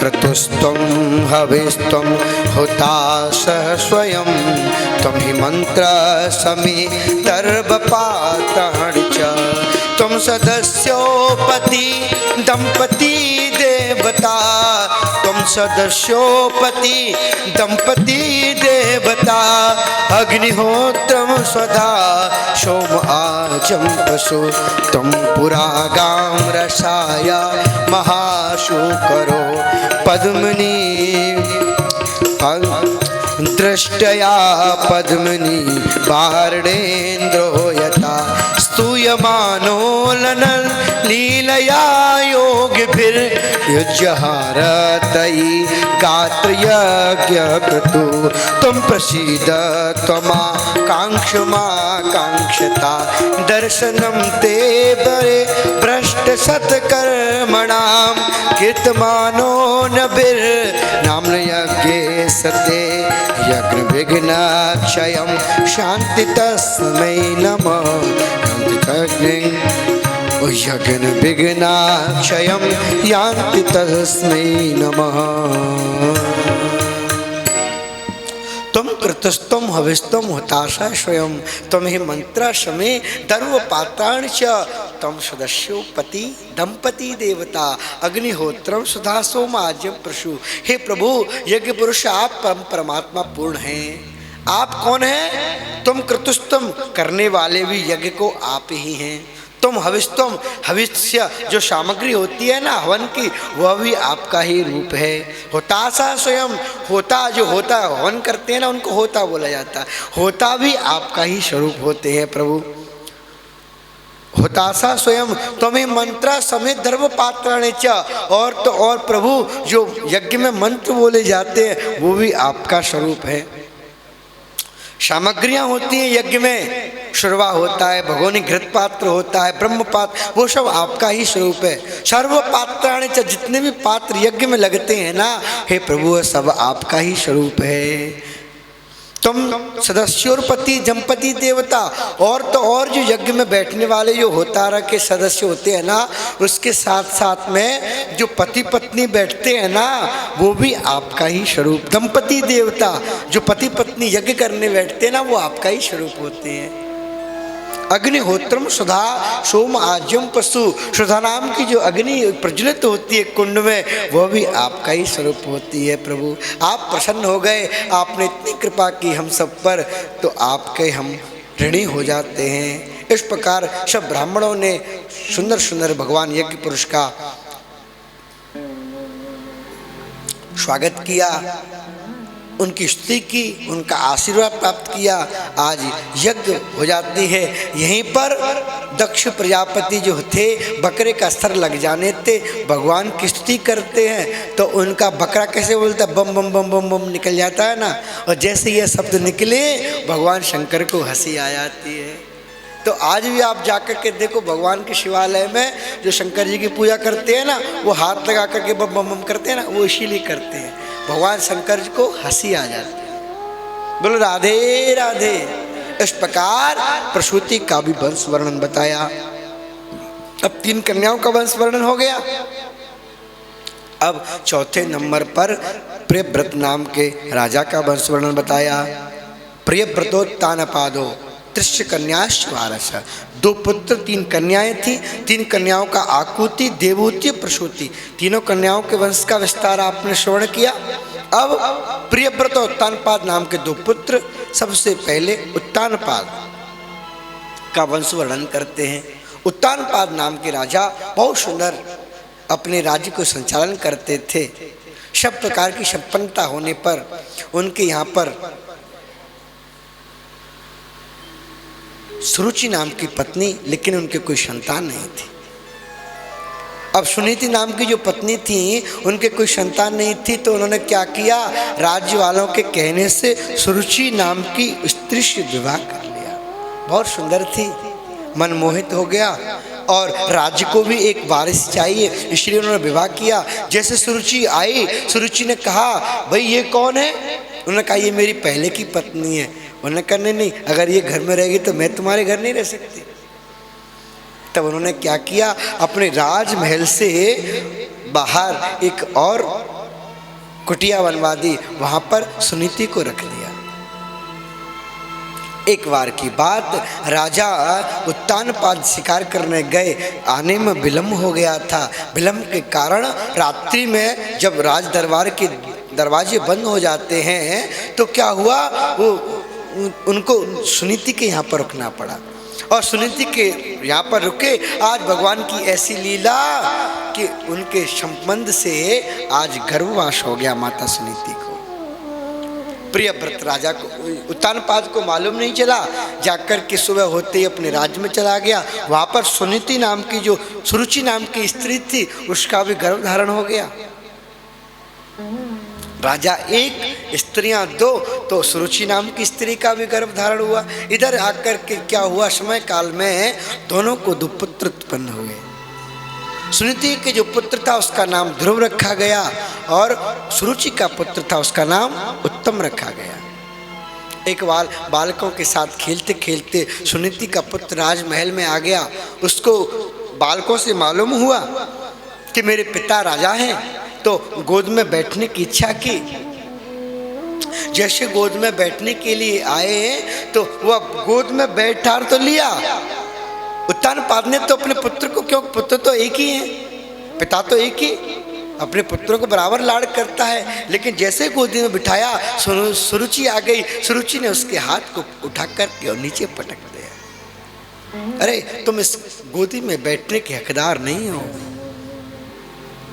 क्रतुस्त्वं हविस्त्वं हुताशः स्वयं त्वं हि मन्त्रसमितर्वपातः च त्वं सदस्योपति दंपति देवता त्वं सदस्योपति दंपति देवता अग्निहोत्रं स्वधा सोम आजं पशु त्वं पुरागां रसाय महाशूकरो पद्मनी दृष्टया पद्मनी वार्णेन्द्रो यथा स्तूयमानो ललन लीलया योगिभिर्युज्यहारतयि गात्रयज्ञक्रतु त्वं प्रसीद त्वमाकाङ्क्षमाकाङ्क्षता दर्शनं ते बरे भ्रष्टशतकर्मणां कीर्तमानो नभिर्नाम्न यज्ञे सते यज्ञविघ्नक्षयं शान्ति तस्मै नमः यज्ञविघ्नक्षयं यान्ति तस्मै नमः। त्वं कृतस्त्वं हविस्त्वं हुताशः स्वयं त्वं हि मंत्रसमे दर्वपात्राणि च त्वं सदस्योपति दंपति देवता अग्निहोत्रम सुधा सोम आज्यम प्रशु। हे प्रभु यज्ञ पुरुष आप परमात्मा पूर्ण हैं। आप कौन हैं? तुम कृतुस्तम करने वाले भी यज्ञ को आप ही हैं। तुम हविस्तम हविष्य जो सामग्री होती है ना हवन की वह भी आपका ही रूप है। होतासा स्वयं होता जो होता हवन करते हैं ना उनको होता बोला जाता है। होता भी आपका ही स्वरूप होते हैं प्रभु। होतासा स्वयं तुम्हें मंत्र समेत धर्म पात्राणे च और प्रभु जो यज्ञ में मंत्र बोले जाते हैं वो भी आपका स्वरूप है। सामग्रियां होती हैं यज्ञ में, शुरवा होता है, भगोनी घृत पात्र होता है, ब्रह्म पात्र, वो सब आपका ही स्वरूप है। सर्व पात्राणि च जितने भी पात्र यज्ञ में लगते हैं ना हे प्रभु सब आपका ही स्वरूप है। तुम सदस्योपति जंपति देवता और तो और जो यज्ञ में बैठने वाले जो होतारा के सदस्य होते हैं ना उसके साथ साथ में जो पति पत्नी बैठते हैं ना वो भी आपका ही स्वरूप। दंपति देवता जो पति पत्नी यज्ञ करने बैठते हैं ना वो आपका ही स्वरूप होते हैं। अग्निहोत्रम सुधा सोम आज्यम पशु सुधा नाम की जो अग्नि प्रज्वलित होती है कुंड में वह भी आपका ही स्वरूप होती है। प्रभु आप प्रसन्न हो गए, आपने इतनी कृपा की हम सब पर तो आपके हम ऋणी हो जाते हैं। इस प्रकार सब ब्राह्मणों ने सुंदर सुंदर भगवान यज्ञ पुरुष का स्वागत किया, उनकी स्तुति की, उनका आशीर्वाद प्राप्त किया। आज यज्ञ हो जाती है। यहीं पर दक्ष प्रजापति जो थे बकरे का स्तर लग जाने थे भगवान की स्तुति करते हैं तो उनका बकरा कैसे बोलता है बम बम बम बम बम निकल जाता है ना। और जैसे ये शब्द निकले भगवान शंकर को हंसी आ जाती है। तो आज भी आप जाकर के देखो भगवान के शिवालय में जो शंकर जी की पूजा करते हैं ना वो हाथ लगा करके बम बम बम करते हैं ना वो इसीलिए करते हैं भगवान शंकर जी को हंसी आ जाती है। बोलो राधे राधे। इस प्रकार प्रसूति का भी वंश वर्णन बताया। अब 3 कन्याओं का वंश वर्णन हो गया। अब चौथे नंबर पर प्रियव्रत नाम के राजा का वंश वर्णन बताया। प्रियव्रतोत्तानपादो त्रिश कन्याश्च वारस। 2 पुत्र 3 कन्याएं थी। 3 कन्याओं का आकुति देवूति प्रसूति। तीनों कन्याओं के वंश का विस्तार आपने श्रवण किया। अब प्रियव्रत और उत्तानपाद नाम के 2 पुत्र सबसे पहले उत्तानपाद का वंश वर्णन करते हैं। उत्तानपाद नाम के राजा बहुत सुंदर अपने राज्य को संचालन करते थे। सब प्रकार की संपन्नता होने पर उनके यहाँ पर सुरुचि नाम की पत्नी लेकिन उनके कोई संतान नहीं थी। अब सुनीति नाम की जो पत्नी थी उनके कोई संतान नहीं थी तो उन्होंने क्या किया राज्य वालों के कहने से सुरुचि नाम की स्त्री से विवाह कर लिया। बहुत सुंदर थी, मनमोहित हो गया और राज्य को भी एक वारिस चाहिए इसलिए उन्होंने विवाह किया। जैसे सुरुचि आई सुरुचि ने कहा भाई ये कौन है? उन्होंने कहा ये मेरी पहले की पत्नी है। उन्होंने कहा नहीं अगर ये घर में रहेगी तो मैं तुम्हारे घर नहीं रह सकती। तब उन्होंने क्या किया अपने राजमहल से बाहर एक और कुटिया बनवा दी, वहां पर सुनीति को रख दिया। एक बार की बात, राजा उत्तानपाद शिकार करने गए, आने में विलम्ब हो गया था। विलम्ब के कारण रात्रि में जब राज दरबार के दरवाजे बंद हो जाते हैं तो क्या हुआ, वो उनको सुनीति के यहाँ पर रुकना पड़ा और सुनीति के यहाँ पर रुके। आज भगवान की ऐसी लीला कि उनके संबंध से आज गर्भवास हो गया माता सुनीति को। प्रियव्रत राजा को, उत्तानपाद को मालूम नहीं चला, जाकर के सुबह होते ही अपने राज्य में चला गया। वहाँ पर सुनीति नाम की, जो सुरुचि नाम की स्त्री थी, उसका भी गर्भ धारण हो गया। राजा एक, स्त्रियां दो, तो सुरुचि नाम की स्त्री का भी गर्भ धारण हुआ। इधर आकर के क्या हुआ, समय काल में दोनों को दो पुत्र उत्पन्न हुए। सुनीति के जो पुत्र था उसका नाम ध्रुव रखा गया और सुरुचि का पुत्र था उसका नाम उत्तम रखा गया। एक बार बालकों के साथ खेलते खेलते सुनीति का पुत्र राजमहल में आ गया। उसको बालकों से मालूम हुआ कि मेरे पिता राजा हैं, तो गोद में बैठने की इच्छा की। जैसे गोद में बैठने के लिए आए तो वह गोद में बैठा तो लिया। उत्तानपाद ने तो अपने पुत्र को, क्यों, पुत्र तो एक ही है, पिता तो एक ही, अपने पुत्रों को बराबर लाड़ करता है। लेकिन जैसे गोदी में बिठाया, सुरुचि आ गई। सुरुचि ने उसके हाथ को उठा करके और नीचे पटक दिया। अरे तुम इस गोदी में बैठने के हकदार नहीं हो।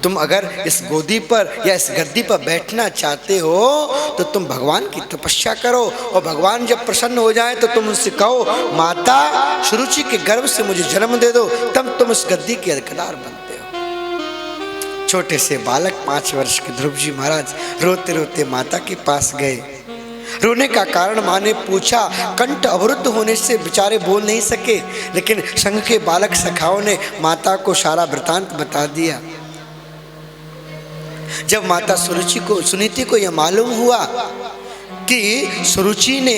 तुम अगर इस गोदी पर या इस गद्दी पर बैठना चाहते हो तो तुम भगवान की तपस्या करो, और भगवान जब प्रसन्न हो जाए तो तुम उनसे कहो, माता सुरुचि के गर्भ से मुझे जन्म दे दो, तब तुम इस गद्दी के हकदार बनते हो। छोटे से बालक 5 वर्ष के ध्रुव जी महाराज रोते रोते माता के पास गए। रोने का कारण माँ ने पूछा। कंठ अवरुद्ध होने से बेचारे बोल नहीं सके, लेकिन संघ के बालक सखाओं ने माता को सारा वृतांत बता दिया। जब माता सुनीति को यह मालूम हुआ कि सुरुचि ने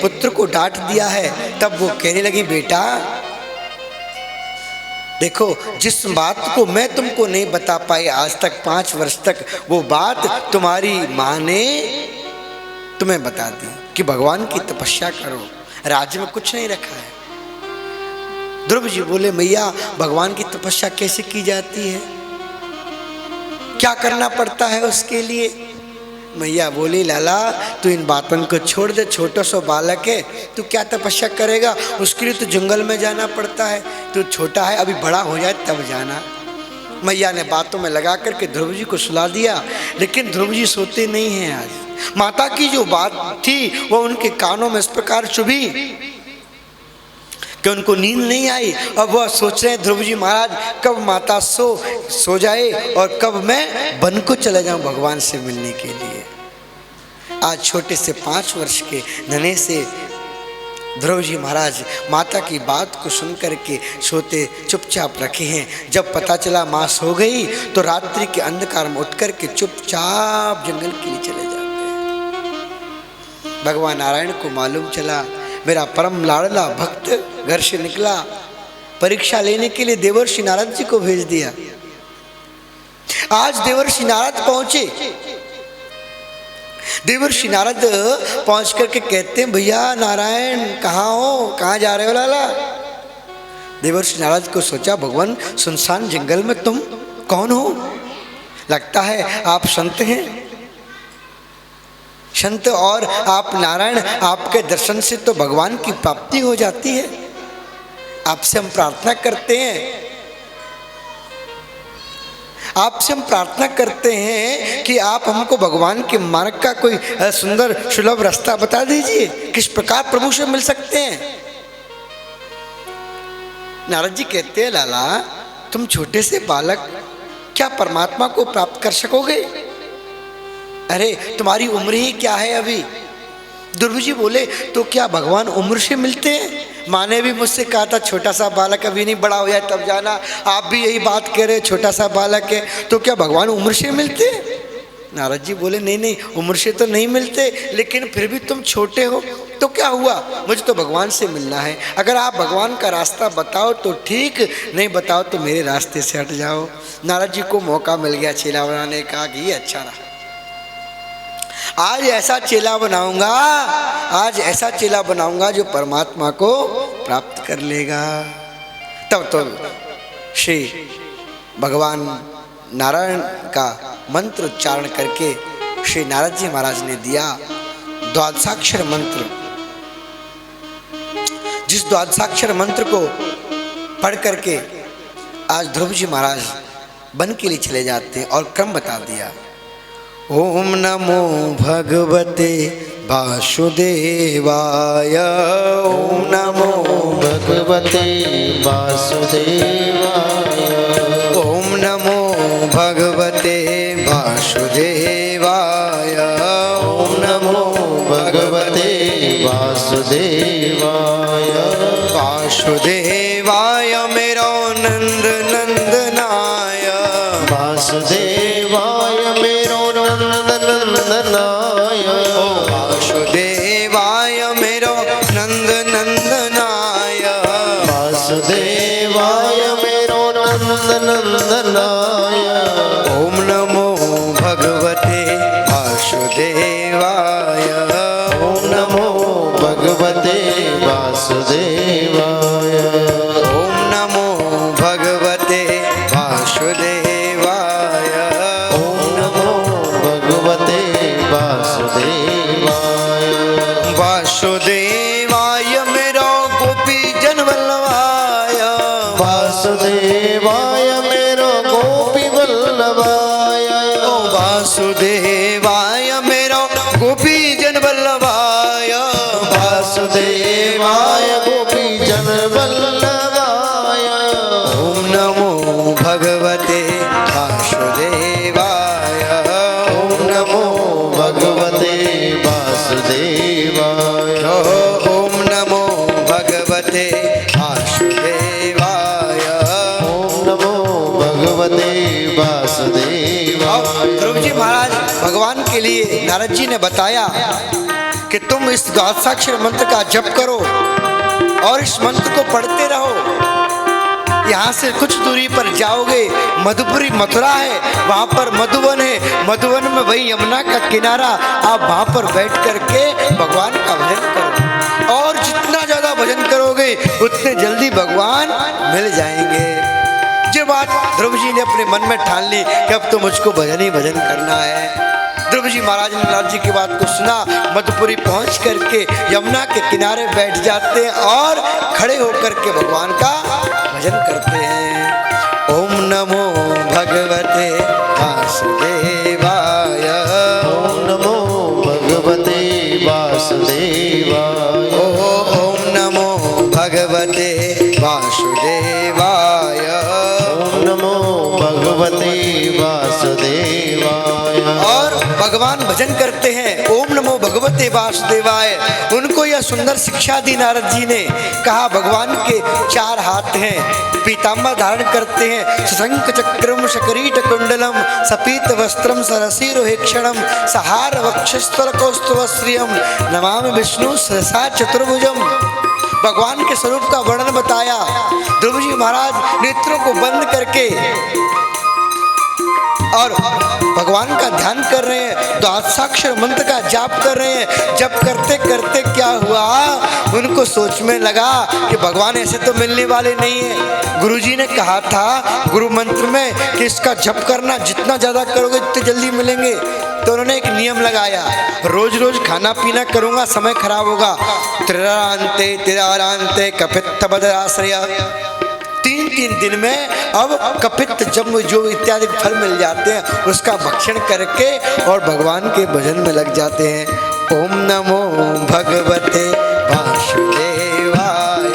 पुत्र को डांट दिया है, तब वो कहने लगी, बेटा देखो, जिस बात को मैं तुमको नहीं बता पाई आज तक 5 वर्ष तक, वो बात तुम्हारी माँ ने तुम्हें बता दी कि भगवान की तपस्या करो, राज्य में कुछ नहीं रखा है। ध्रुव जी बोले, मैया भगवान की तपस्या कैसे की जाती है, क्या करना पड़ता है उसके लिए? मैया बोली, लाला तू इन बातों को छोड़ दे, छोटा सा बालक है, तू क्या तपस्या करेगा, उसके लिए तो जंगल में जाना पड़ता है, तू छोटा है, अभी बड़ा हो जाए तब जाना। मैया ने बातों में लगा करके ध्रुव जी को सुला दिया, लेकिन ध्रुव जी सोते नहीं हैं। आज माता की जो बात थी वो उनके कानों में इस प्रकार चुभी कि उनको नींद नहीं आई। अब वह सोच रहे हैं, ध्रुव जी महाराज कब माता सो जाए और कब मैं वन को चले जाऊं भगवान से मिलने के लिए। आज छोटे से 5 वर्ष के नन्हे से ध्रुव जी महाराज माता की बात को सुन करके सोते चुपचाप रखे हैं। जब पता चला माँ सो गई तो रात्रि के अंधकार में उठ करके चुपचाप जंगल के लिए चले जाते हैं। भगवान नारायण को मालूम चला मेरा परम लाडला भक्त घर से निकला, परीक्षा लेने के लिए देवर्षि नारद जी को भेज दिया। आज देवर्षि नारद पहुंचे। देवर्षि नारद पहुंच करके कहते हैं, भैया नारायण कहाँ हो, कहाँ जा रहे हो लाला? देवर्षि नारद को सोचा, भगवान सुनसान जंगल में तुम कौन हो? लगता है आप संत हैं। संत और आप नारायण, आपके दर्शन से तो भगवान की प्राप्ति हो जाती है। आपसे हम प्रार्थना करते हैं, आपसे हम प्रार्थना करते हैं कि आप हमको भगवान के मार्ग का कोई सुंदर सुलभ रास्ता बता दीजिए, किस प्रकार प्रभु से मिल सकते हैं। नारद जी कहते हैं, लाला तुम छोटे से बालक क्या परमात्मा को प्राप्त कर सकोगे? अरे तुम्हारी उम्र ही क्या है अभी। ध्रुव जी बोले, तो क्या भगवान उम्र से मिलते हैं? माँ ने भी मुझसे कहा था छोटा सा बालक, अभी नहीं बड़ा हो जाए तब जाना। आप भी यही बात कह रहे, छोटा सा बालक है, तो क्या भगवान उम्र से मिलते हैं? नारद जी बोले, नहीं नहीं उम्र से तो नहीं मिलते, लेकिन फिर भी तुम छोटे हो तो क्या हुआ, मुझे तो भगवान से मिलना है। अगर आप भगवान का रास्ता बताओ तो ठीक, नहीं बताओ तो मेरे रास्ते से हट जाओ। नारद जी को मौका मिल गया चेला बनाने का कि ये अच्छा रहा। आज ऐसा चेला बनाऊंगा, आज ऐसा चेला बनाऊंगा जो परमात्मा को प्राप्त कर लेगा। तब तो श्री भगवान नारायण का मंत्र उच्चारण करके श्री नारद जी महाराज ने दिया द्वादशाक्षर मंत्र। जिस द्वादशाक्षर मंत्र को पढ़ करके आज ध्रुव जी महाराज वन के लिए चले जाते हैं और क्रम बता दिया। ओम नमो भगवते वासुदेवाय, ओम नमो भगवते वासुदेवाय, ओम नमो भगवते वासुदेवाय, ओम नमो भगवते वासुदेवाय, वासुदेवाय मेरो नंद नंदनाय, वासुदेवाय मेरो नंदनाय, वासुदेवाय मेरो नंद नंदनाय, वासुदेवाय मेरो नंदनाय, ओम नमो भगवते वासुदेवाय, ओम नमो भगवते वासुदेवाय, ओम नमो भगवते वासुदेवाय, ओम नमो भगवते वासुदेवाय, वासुदेवाय मेरो गोपी जन वल्लभाय, वासुदेवाय मेरो गोपी वल्लभाय, वासुदेवाय मेरो गोपी जन वल्लभाय, वासुदेवाय गोपी जन वल्लभाय, ओम नमो भगवते वासुदेवाय, ओम नमो भगवते वासुदेवाय, ओम नमो भगवते वासुदेवाय। ओम नमो भगवते वासुदेवाय। ध्रुव जी महाराज भगवान के लिए नारद जी ने बताया कि तुम इस द्वादशाक्षर मंत्र का जप करो और इस मंत्र को पढ़ते रहो। यहाँ से कुछ दूरी पर जाओगे, मधुपुरी मथुरा है, वहाँ पर मधुवन है, मधुवन में वही यमुना का किनारा, आप वहाँ पर बैठ करके भगवान का भजन करो और जितना ज़्यादा भजन करोगे उतने जल्दी भगवान मिल जाएंगे। ये बात ध्रुव जी ने अपने मन में ठान ली कि अब तो मुझको भजन ही भजन करना है। ध्रुव जी महाराज ने नारद जी की बात को सुना, मधुपुरी पहुंच करके यमुना के किनारे बैठ जाते हैं और खड़े होकर के भगवान का भजन करते हैं। ओम नमो भगवते वासुदेवाय, ओम नमो भगवते वासुदेवाय, ओम नमो भगवते वासुदेवाय, ओम नमो भगवते वासुदेवाय। और भगवान भजन करते हैं ओम नमो भगवते वासुदेवाय। उनको यह सुंदर शिक्षा दी नारद जी ने, कहा भगवान के 4 हाथ हैं, पीताम्बर धारण करते हैं, शंख चक्रम शकरीट कुंडलम सपीत वस्त्रम सरसीरोहेक्षणम सहार वक्षस्थल कौस्तुभश्रियम नमामि विष्णु सरसा चतुर्भुजम। भगवान के स्वरूप का वर्णन बताया। ध्रुव जी महाराज नेत्रों को बंद करके और भगवान का ध्यान कर रहे हैं, द्वादशाक्षर मंत्र का जाप कर रहे हैं। जप करते करते क्या हुआ, उनको सोच में लगा कि भगवान ऐसे तो मिलने वाले नहीं है। गुरुजी ने कहा था गुरु मंत्र में कि इसका जप करना जितना ज़्यादा करोगे उतने जल्दी मिलेंगे। तो उन्होंने एक नियम लगाया, रोज रोज खाना पीना करूँगा समय खराब होगा। त्रिरांते तिरारांते कपित्थ बदराश्रय, 3 दिन में अब कपित्त जम्ब जो इत्यादि फल मिल जाते हैं उसका भक्षण करके और भगवान के भजन में लग जाते हैं। ओम नमो भगवते वासुदेवाय,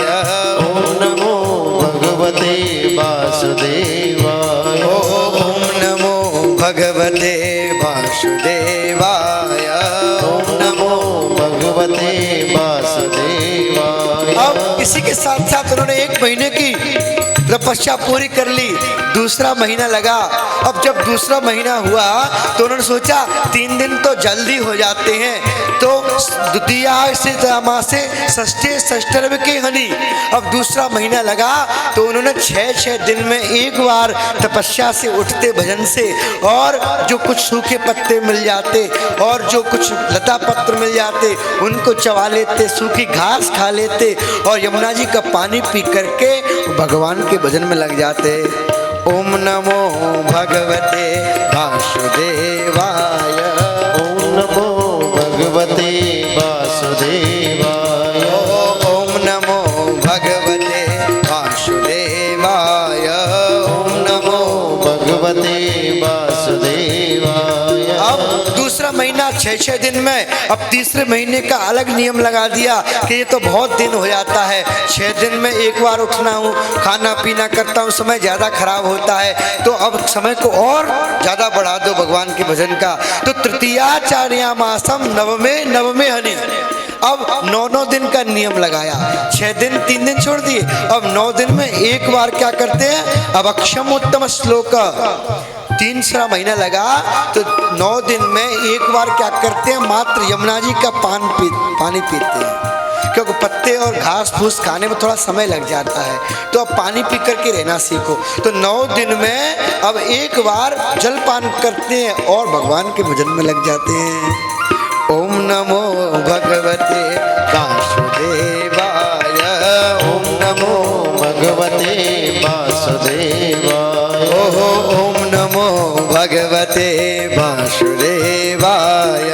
ओम नमो भगवते वासुदेवाय, ओम नमो भगवते वासुदेवाय, ओम नमो भगवते वासुदेवाय। अब इसी के साथ साथ उन्होंने 1 महीने की तपस्या पूरी कर ली, दूसरा महीना लगा। अब जब दूसरा महीना हुआ तो उन्होंने सोचा 3 दिन तो जल्दी हो जाते हैं, तो द्वितीया से अमासे षष्ठे षष्ठर्व के हनि। अब दूसरा महीना लगा तो उन्होंने 6 दिन में एक बार तपस्या से उठते भजन से, और जो कुछ सूखे पत्ते मिल जाते और जो कुछ लता पत्र मिल जाते उनको चबा लेते, सूखी घास खा लेते और यमुना जी का पानी पी करके भगवान के भजन में लग जाते। ओम नमो भगवते वासुदेवाय, ओम नमो भगवते वासुदेवाय, ओम नमो भगवते वासुदेवाय, ओम नमो भगवते वासुदेवाय। अब दूसरा महीना 6 दिन में, अब तीसरे महीने का अलग नियम लगा दिया कि ये तो बहुत दिन हो जाता है, 6 दिन में एक बार उठना हूँ, खाना पीना करता हूँ, समय ज़्यादा खराब होता है, तो अब समय को और ज़्यादा बढ़ा दो भगवान के भजन का। तो तृतीयाचार्या मासम नवमे हनि। अब 9 दिन का नियम लगाया, 6 दिन 3 दिन छोड़ दिए, अब 9 दिन में एक बार क्या करते हैं, अब अक्षम उत्तम श्लोक। तीसरा महीना लगा तो 9 दिन में एक बार क्या करते हैं, मात्र यमुना जी का पानी पीते हैं, क्योंकि पत्ते और घास फूस खाने में थोड़ा समय लग जाता है, तो अब पानी पी करके रहना सीखो। तो 9 दिन में अब एक बार जलपान करते हैं और भगवान के भजन में लग जाते हैं। ओम नमो भगवते वासुदेवाय, ओम नमो भगवते वासुदेवाय, ओम नमो भगवते वासुदेवाय,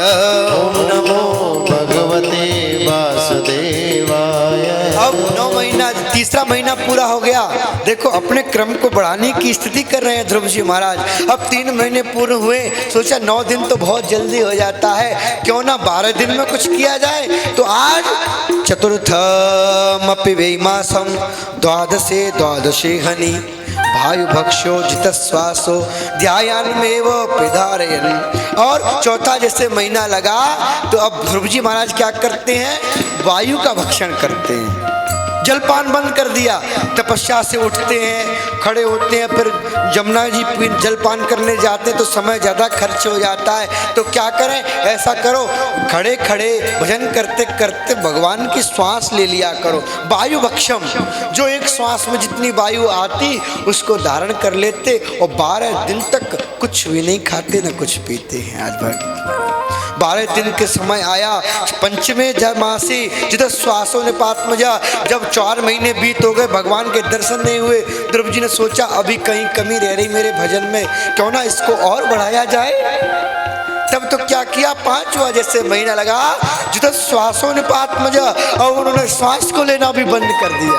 ओम नमो भगवते वासुदेवाय। अब 9 महीना, तीसरा महीना पूरा हो गया। देखो अपने क्रम को बढ़ाने की स्थिति कर रहे हैं ध्रुव जी महाराज। अब 3 महीने पूर्ण हुए, सोचा 9 दिन तो बहुत जल्दी हो जाता है, क्यों ना 12 दिन में कुछ किया जाए। तो आज चतुर्थमपि वैमासम द्वादशे हनि वायु भक्षो जितश्वासो ध्यायान्मेव पिधारयन्। और चौथा जैसे महीना लगा तो अब ध्रुव जी महाराज क्या करते हैं, वायु का भक्षण करते हैं, जलपान बंद कर दिया। तपस्या से उठते हैं, खड़े होते हैं, फिर यमुना जी जलपान करने जाते हैं तो समय ज़्यादा खर्च हो जाता है, तो क्या करें, ऐसा करो खड़े खड़े भजन करते करते भगवान की श्वास ले लिया करो। वायु भक्षम, जो एक श्वास में जितनी वायु आती उसको धारण कर लेते और 12 दिन तक कुछ भी नहीं खाते न कुछ पीते हैं। आज भर 12 दिन के समय आया, पंचमे मासी जित श्वासों ने पात्मजा। जब 4 महीने बीत हो गए, भगवान के दर्शन नहीं हुए, ध्रुव जी ने सोचा अभी कहीं कमी रह रही मेरे भजन में, क्यों ना इसको और बढ़ाया जाए। तब तो क्या किया, 5वां जैसे महीना लगा जित श्वासों ने पात्मजा, और उन्होंने श्वास को लेना भी बंद कर दिया।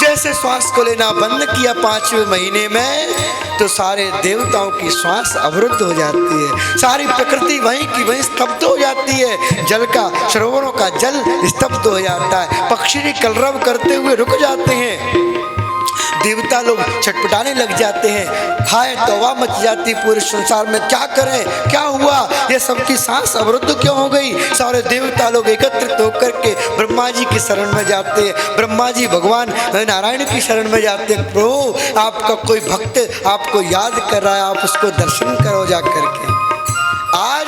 जैसे श्वास को लेना बंद किया 5वें महीने में, तो सारे देवताओं की श्वास अवरुद्ध हो जाती है, सारी प्रकृति वहीं की वहीं स्तब्ध हो जाती है, जल का, सरोवरों का जल स्तब्ध हो जाता है, पक्षी कलरव करते हुए रुक जाते हैं, देवता लोग छटपटाने लग जाते हैं, हाय तौबा मच जाती पूरे संसार में, क्या करें, क्या हुआ, ये सबकी सांस अवरुद्ध क्यों हो गई। सारे देवता लोग एकत्रित होकर के ब्रह्मा जी की शरण में जाते हैं, ब्रह्मा जी भगवान नारायण की शरण में जाते हैं, प्रभु आपका कोई भक्त आपको याद कर रहा है, आप उसको दर्शन करो जा करके। आज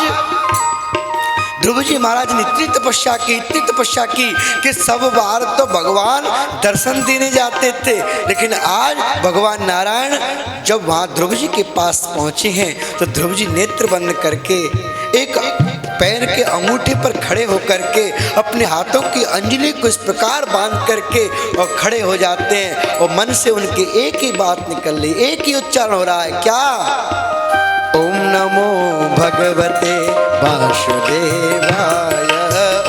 ध्रुव जी महाराज ने इतनी तपस्या की कि सब बार तो भगवान दर्शन देने जाते थे, लेकिन आज भगवान नारायण जब वहाँ ध्रुव जी के पास पहुँचे हैं तो ध्रुव जी नेत्र बंद करके एक पैर के अंगूठे पर खड़े होकर के अपने हाथों की अंजलि को इस प्रकार बांध करके और खड़े हो जाते हैं, और मन से उनके एक ही बात निकल रही, एक ही उच्चारण हो रहा है, क्या, ओम नमो भगवते वासुदेवाय,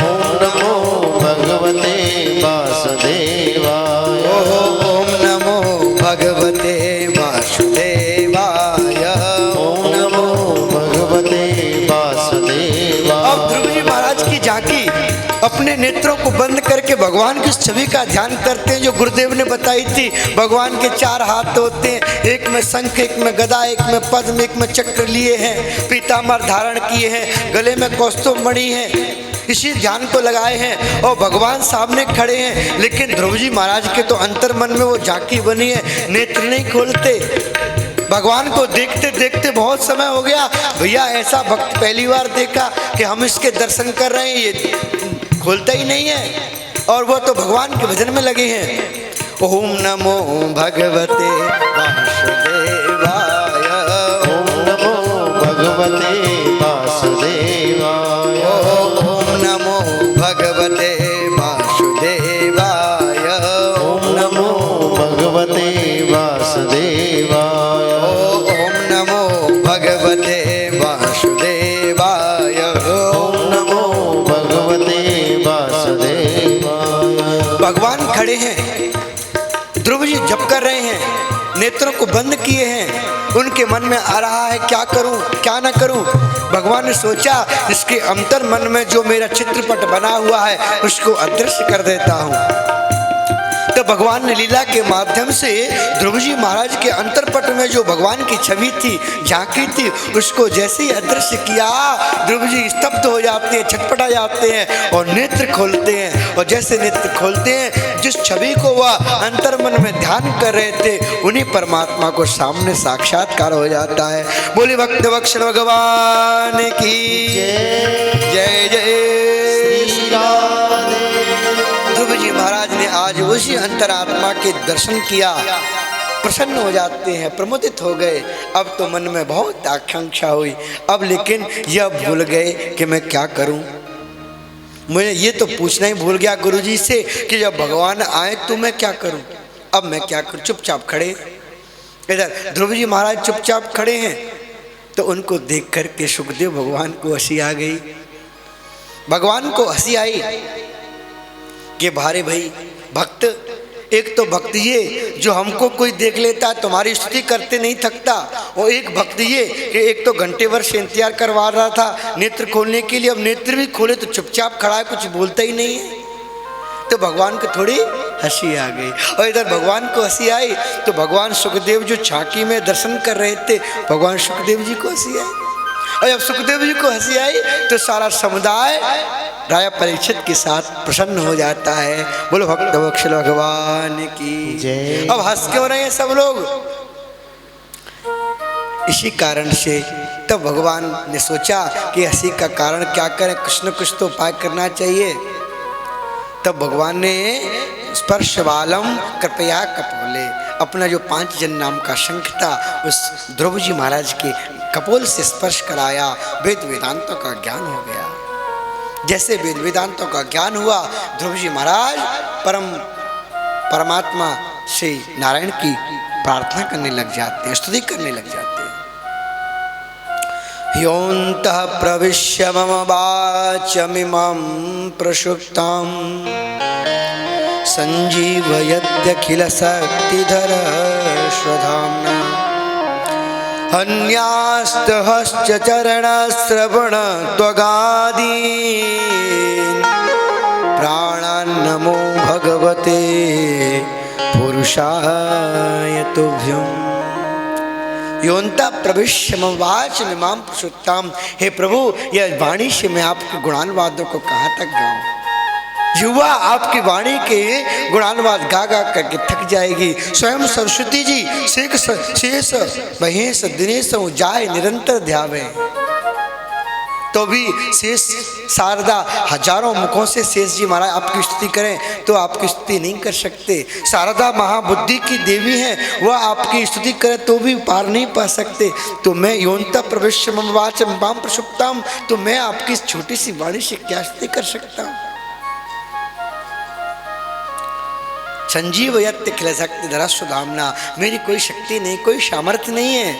ओम नमो भगवते वासुदेवाय, ओम नमो भगवते वासुदेवाय, ओम नमो भगवते वासुदेवाय। अब ध्रुव जी महाराज की झांकी अपने नेत्रों को बंद करके भगवान की छवि का ध्यान करते हैं, जो गुरुदेव ने बताई थी। भगवान के 4 हाथ होते हैं, एक में शंख, एक में गदा, एक में पद्म, एक में चक्र लिए हैं, पीताम्बर धारण किए हैं, गले में कौस्तुभ मणि है, इसी ध्यान को लगाए हैं और भगवान सामने खड़े हैं, लेकिन ध्रुव जी महाराज के तो अंतर मन में वो झांकी बनी है, नेत्र नहीं खोलते। भगवान को देखते देखते बहुत समय हो गया भैया, ऐसा भक्त पहली बार देखा कि हम इसके दर्शन कर रहे हैं, ये खोलता ही नहीं है, और वो तो भगवान के भजन में लगे हैं। ओम नमो भगवते वासुदेवाय, ओम नमो भगवते वासुदेवाय, ओम नमो भगवते वासुदेवाय, ओम नमो भगवते वासुदेवाय, ओम नमो भगवते वासुदेवाय, ओम नमो भगवते वासुदेवाय। भगवान खड़े हैं, ध्रुव जी जप कर रहे हैं, नेत्रों को बंद किए हैं, उनके मन में आ रहा है क्या करूं क्या ना करूं। भगवान ने सोचा इसके अंतर मन में जो मेरा चित्रपट बना हुआ है उसको अदृश्य कर देता हूं। तो भगवान ने लीला के माध्यम से ध्रुव जी महाराज के अंतरपट में जो भगवान की छवि थी, झांकी थी, उसको जैसे ही अदृश्य किया, ध्रुव जी स्तब्ध हो जाते हैं, छटपटा जाते हैं और नेत्र खोलते हैं। और जैसे नेत्र खोलते हैं, जिस छवि को वह अंतर्मन में ध्यान कर रहे थे, उन्हीं परमात्मा को सामने साक्षात्कार हो जाता है। बोली भक्त वत्सल भगवान की जय जय। ध्रुव जी महाराज ने आज उसी अंतरात्मा के दर्शन किया, प्रसन्न हो जाते हैं, प्रमुदित हो गए। अब तो मन में बहुत आकांक्षा हुई, अब लेकिन यह भूल गए कि मैं क्या करूं। मुझे ये तो पूछना ही भूल गया गुरुजी से कि जब भगवान आए तो मैं क्या करूं, अब मैं क्या करूं। चुपचाप खड़े, इधर ध्रुव जी महाराज चुपचाप खड़े हैं, तो उनको देख करके सुखदेव भगवान को हंसी आ गई। भगवान को हंसी आई कि भारे भाई भक्त, एक तो भक्त ये जो हमको कोई देख लेता है तुम्हारी स्तुति करते नहीं थकता, और एक भक्त ये कि एक तो घंटे भर से इंतजार करवा रहा था नेत्र खोलने के लिए, अब नेत्र भी खोले तो चुपचाप खड़ा है, कुछ बोलता ही नहीं है। तो भगवान को थोड़ी हंसी आ गई, और इधर भगवान को हंसी आई तो भगवान सुखदेव जो झांकी में दर्शन कर रहे थे, भगवान सुखदेव जी को हंसी आई। और जब सुखदेव जी को हंसी आई तो सारा समुदाय राजा परीक्षित के साथ प्रसन्न हो जाता है। बोलो भक्त वत्सल भगवान की जय। अब हंस क्यों रहे हैं सब लोग, इसी कारण से तब भगवान ने सोचा कि हंसी का कारण क्या करें, कुछ न कुछ तो उपाय करना चाहिए। तब भगवान ने स्पर्श बालम कृपया कपोले, अपना जो 5 जन नाम का शंख था उस ध्रुव जी महाराज के कपोल से स्पर्श कराया, वेद वेदांतों का ज्ञान हो गया। जैसे वेद वेदांतों का ज्ञान हुआ, ध्रुव जी महाराज परमात्मा से नारायण की प्रार्थना करने लग जाते हैं, स्तुति करने लग जाते हैं। योऽन्तः प्रविश्य मम वाचमिमं प्रसुप्तां संजीवयत्यखिल शक्तिधर स्वधाम्ना अन्यास्तहश्च चरणश्रवण त्वगादीन् प्राणान्नमो भगवते पुरुषाय तुभ्यम्। योऽन्तः प्रविश्य मम वाचमिमां प्रसुप्तां, हे प्रभु यह वाणी से मैं आपके गुणानुवादों को कहाँ तक गाऊं। युवा आपकी वाणी के गुणानुवाद गा गा करके थक जाएगी। स्वयं सरस्वती जी शेष महेश दिनेश जाए निरंतर ध्यावे, तो भी शेष शारदा हजारों मुखों से शेष जी महाराज आपकी स्तुति करें तो आपकी स्तुति नहीं कर सकते। शारदा महाबुद्धि की देवी हैं, वह आपकी स्तुति करें तो भी पार नहीं पा सकते। तो मैं योऽन्तः प्रविश्य मम वाचमिमां प्रसुप्तां, तो मैं आपकी इस छोटी सी वाणी से क्या स्तुति कर सकता हूँ। संजीवयत्य अखिल शक्तिधर स्वधाम्ना, मेरी कोई शक्ति नहीं, कोई सामर्थ्य नहीं है।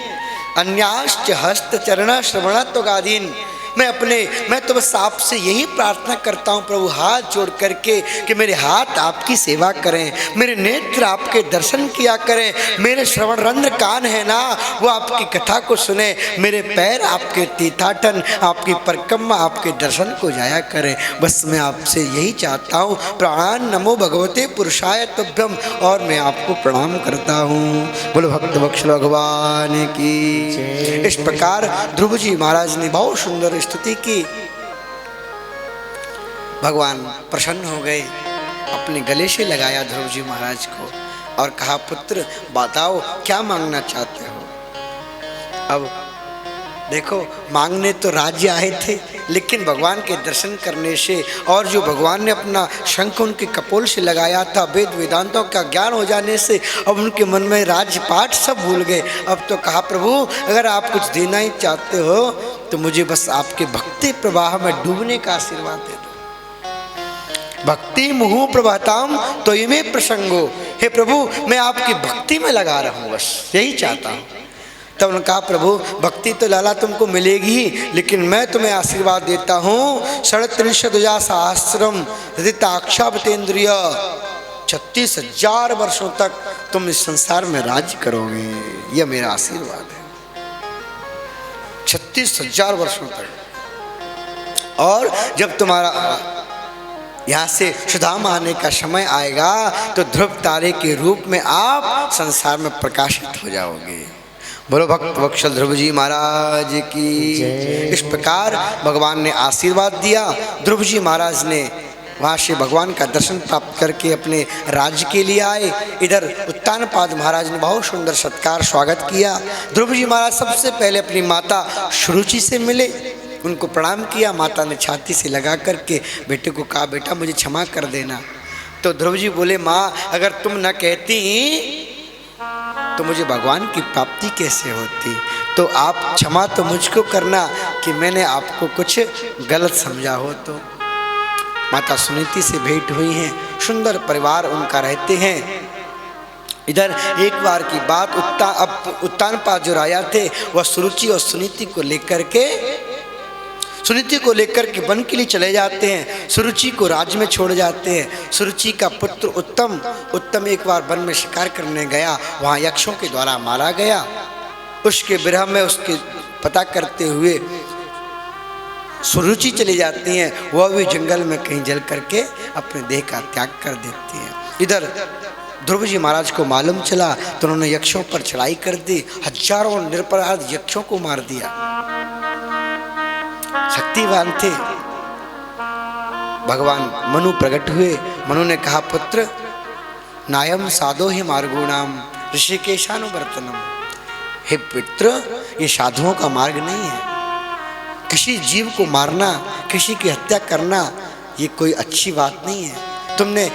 अन्याश्च हस्त चरण श्रवण त्वगादीन्, मैं तो बस आपसे यही प्रार्थना करता हूँ प्रभु, हाथ जोड़ करके कि मेरे हाथ आपकी सेवा करें, मेरे नेत्र आपके दर्शन किया करें, मेरे श्रवण रंध्र कान है ना वो आपकी कथा को सुने, मेरे पैर आपके तीर्थाटन आपकी परिक्रमा आपके दर्शन को जाया करें। बस मैं आपसे यही चाहता हूँ। प्राणान नमो भगवते पुरुषाय तुभ्यम, और मैं आपको प्रणाम करता हूँ। बोलो भक्त वत्सल भगवान की। इस प्रकार ध्रुव जी महाराज ने बहुत सुंदर स्तुति की। भगवान प्रसन्न हो गए, अपने गले से लगाया ध्रुव जी महाराज को और कहा, पुत्र बताओ क्या मांगना चाहते हो। अब देखो, मांगने तो राज्य आए थे, लेकिन भगवान के दर्शन करने से और जो भगवान ने अपना शंख उनके कपोल से लगाया था, वेद वेदांतों का ज्ञान हो जाने से अब उनके मन में राजपाट सब भूल गए। अब तो कहा, प्रभु अगर आप कुछ देना ही चाहते हो तो मुझे बस आपके भक्ति प्रवाह में डूबने का आशीर्वाद दे दो। भक्ति मुहु प्रभाताम तो इमे प्रसंगो, हे प्रभु मैं आपकी भक्ति में लगा रहा हूँ, बस यही चाहता हूँ। तब उन्होंने कहा, प्रभु भक्ति तो लाला तुमको मिलेगी ही, लेकिन मैं तुम्हें आशीर्वाद देता हूँ, 37,000 सहस्रम हृदिताक्षापतेन्द्रिय, 36,000 वर्षों तक तुम इस संसार में राज्य करोगे, यह मेरा आशीर्वाद है। 36,000 वर्षों तक। और जब तुम्हारा यहाँ से सुदामा आने का समय आएगा तो ध्रुव तारे के रूप में आप संसार में प्रकाशित हो जाओगे। बोलो भक्त वत्सल ध्रुव जी महाराज की। इस प्रकार भगवान ने आशीर्वाद दिया। ध्रुव जी महाराज ने वहाँ से भगवान का दर्शन प्राप्त करके अपने राज्य के लिए आए। इधर उत्तानपाद महाराज ने बहुत सुंदर सत्कार स्वागत किया। ध्रुव जी महाराज सबसे पहले अपनी माता सुरुचि से मिले, उनको प्रणाम किया। माता ने छाती से लगा करके बेटे को कहा, बेटा मुझे क्षमा कर देना। तो ध्रुव जी बोले, माँ अगर तुम न कहती तो मुझे भगवान की प्राप्ति कैसे होती, तो आप क्षमा तो मुझको करना कि मैंने आपको कुछ गलत समझा हो। तो माता सुनीति से भेंट हुई हैं, सुंदर परिवार उनका रहते हैं। इधर एक बार की बात, उत्तानपाद जो राजा थे वह सुरुचि और सुनीति को लेकर के वन के लिए चले जाते हैं। सुरुचि को राज्य में छोड़ जाते हैं। सुरुचि का पुत्र उत्तम एक बार वन में शिकार करने गया, वहाँ यक्षों के द्वारा मारा गया। उसके विरह में उसके पता करते हुए सुरुचि चली जाती हैं, वह भी जंगल में कहीं जल करके अपने देह का त्याग कर देती हैं। इधर ध्रुव जी महाराज को मालूम चला तो उन्होंने यक्षों पर चढ़ाई कर दी, हजारों निरपराध यक्षों को मार दिया। शक्तिवान थे। भगवान मनु प्रकट हुए। मनु ने कहा, पुत्र नायम साधो ही मार्गुणाम ऋषिकेशानुवर्तनम, हे पुत्र ये साधुओं का मार्ग नहीं है। किसी जीव को मारना, किसी की हत्या करना ये कोई अच्छी बात नहीं है। तुमने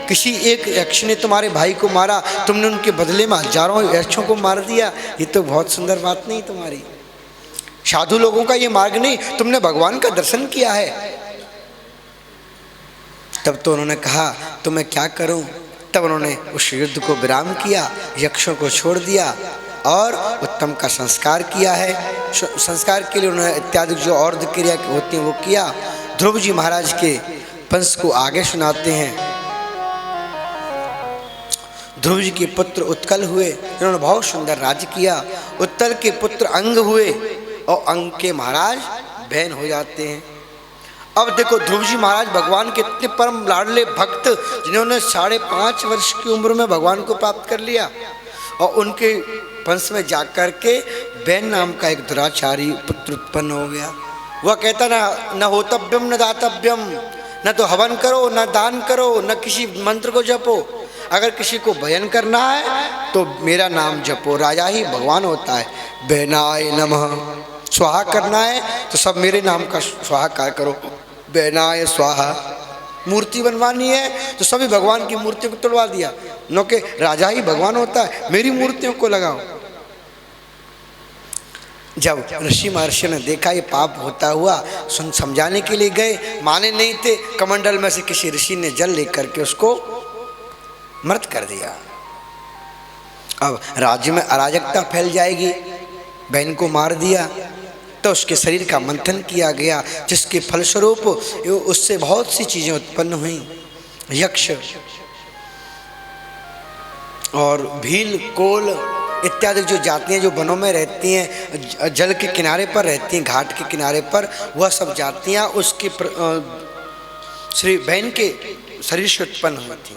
किसी एक यक्ष ने तुम्हारे भाई को मारा, तुमने उनके बदले में हजारों यक्षों को मार दिया, ये तो बहुत सुंदर बात नहीं तुम्हारी। साधु लोगों का ये मार्ग नहीं। तुमने भगवान का दर्शन किया है। तब तो उन्होंने कहा, तो मैं क्या करूं। तब उन्होंने उस युद्ध को विराम किया, यक्षों को छोड़ दिया और उत्तम का संस्कार किया है। संस्कार के लिए उन्होंने इत्यादि जो और क्रिया होती हैं वो किया। ध्रुव जी महाराज के वंश को आगे सुनाते हैं। ध्रुव जी के पुत्र उत्कल हुए, इन्होंने बहुत सुंदर राज्य किया। उत्कल के पुत्र अंग हुए और अंग के महाराज बहन हो जाते हैं। अब देखो ध्रुव जी महाराज भगवान के इतने परम लाडले भक्त, जिन्होंने 5.5 वर्ष की उम्र में भगवान को प्राप्त कर लिया, और उनके वंश में जाकर के बैन नाम का एक दुराचारी पुत्र उत्पन्न हो गया। वह कहता न होतव्यम न दातव्यम, न तो हवन करो न दान करो न किसी मंत्र को जपो, अगर किसी को भजन करना है तो मेरा नाम जपो, राजा ही भगवान होता है। बैनाय नमः, स्वाहा करना है तो सब मेरे नाम का स्वाहाकार करो, बैनाय स्वाहा। मूर्ति बनवानी है तो सभी भगवान की मूर्तियों को तोड़वा दिया, नो के राजा ही भगवान होता है, मेरी मूर्तियों को लगाओ। जब ऋषि महर्षि ने देखा ये पाप होता हुआ, समझाने के लिए गए, माने नहीं थे। कमंडल में से किसी ऋषि ने जल लेकर के उसको मृत कर दिया। अब राज्य में अराजकता फैल जाएगी, बहन को मार दिया तो उसके शरीर का मंथन किया गया, जिसके फलस्वरूप उससे बहुत सी चीज़ें उत्पन्न हुई। यक्ष और भील, कोल इत्यादि जो जातियाँ जो वनों में रहती हैं, जल के किनारे पर रहती हैं, घाट के किनारे पर, वह सब जातियाँ उसकी श्री बहन के शरीर से उत्पन्न हुई थी।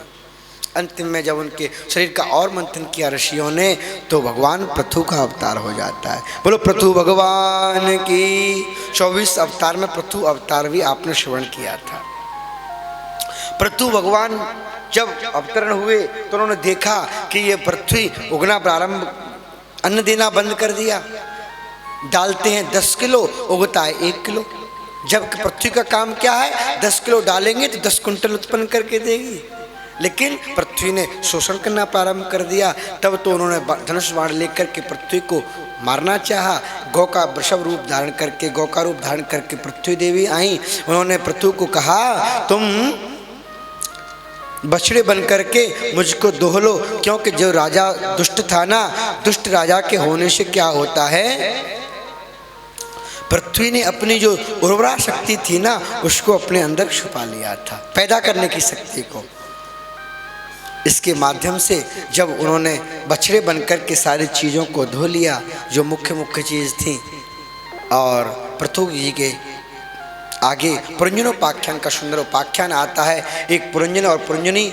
अंतिम में जब उनके शरीर का और मंथन किया ऋषियों ने, तो भगवान पृथु का अवतार हो जाता है। बोलो पृथु भगवान की। 24 अवतार में पृथु अवतार भी आपने श्रवण किया था। पृथु भगवान जब अवतरण हुए तो उन्होंने देखा कि ये पृथ्वी उगना प्रारंभ, अन्न देना बंद कर दिया। डालते हैं 10 किलो, उगता है 1 किलो। जबकि पृथ्वी का काम क्या है, 10 किलो डालेंगे तो 10 कुंटल उत्पन्न करके देगी। लेकिन पृथ्वी ने शोषण करना प्रारंभ कर दिया। तब तो उन्होंने धनुष बाण लेकर के पृथ्वी को मारना चाहा। गौ का वृषभ रूप धारण करके, गौ का रूप धारण करके पृथ्वी देवी आई। उन्होंने पृथ्वी को कहा, तुम बछड़े बन करके मुझको दोह लो, क्योंकि जो राजा दुष्ट था ना, दुष्ट राजा के होने से क्या होता है, पृथ्वी ने अपनी जो उर्वरा शक्ति थी ना, उसको अपने अंदर छुपा लिया था, पैदा करने की शक्ति को। इसके माध्यम से जब उन्होंने बछड़े बनकर के सारी चीज़ों को धो लिया, जो मुख्य मुख्य चीज़ थी, और पृथु जी के आगे पुरंजनोपाख्यान का सुंदर उपाख्यान आता है। एक पुरंजन और पुरंजनी